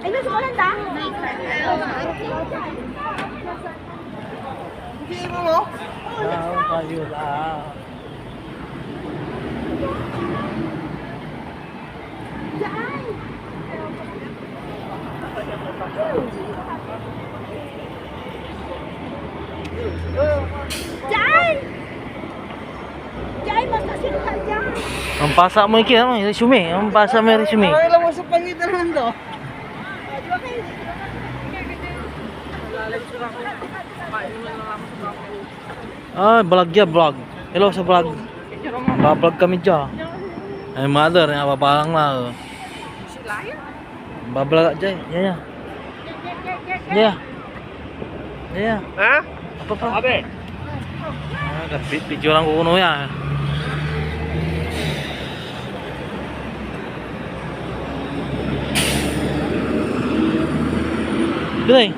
Ay, nasa Holanda? Hindi mo? Kayo lang. Diyan! Diyan! Diyan, basta sinukan dyan. Ang pasa mo iki, ano, resume. Ang pasa mo yung resume. Ay, alam mo sa pangitan naman to. Ah, vlog ya, vlog. Hello sa vlog. Ba-vlog kami dyan. Ay, mother, napapalang na. Ba-vlog aja. Ya, ya. Ya. Ya. Ha? Apa pa? Abe. Ah, video lang ko kuno ya. Gulay.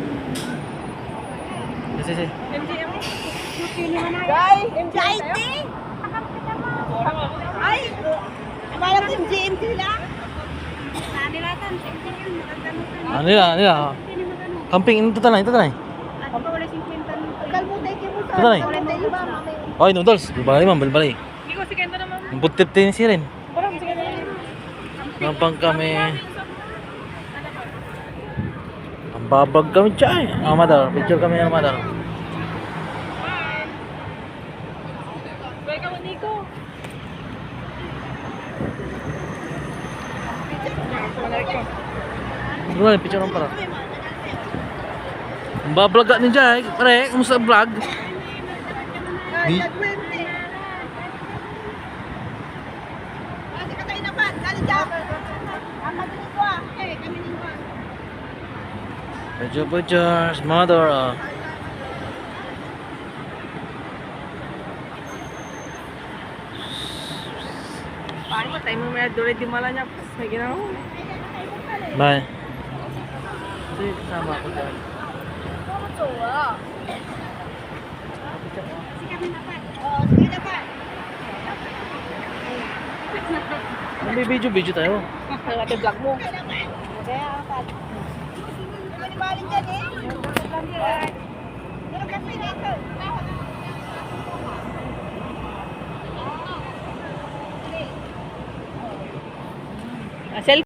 Sige. Jai! Jai, te! Ay! Akala ko yung GMT lang. Ano nila? Camping itu tanay, Tagal mo, thank you mo. Ito na eh. Oy, noodles. Balay man, balay. Ikaw, sige ito naman. Ang putip din si rin. Parang sige naman. Nampang kami. Ang babag kami chay. Ang madar, picture kami ng madar. Welcome, Nico. Ano picture ng para? Ang bablog ka ni Jai. Pare, kumusta vlog? Di. Picture, mother. Paano mo tayo mo may dole di malanya may ginawa. Bye. Sige, sama ako dyan. May video tayo. Ate vlog mo. Selfie.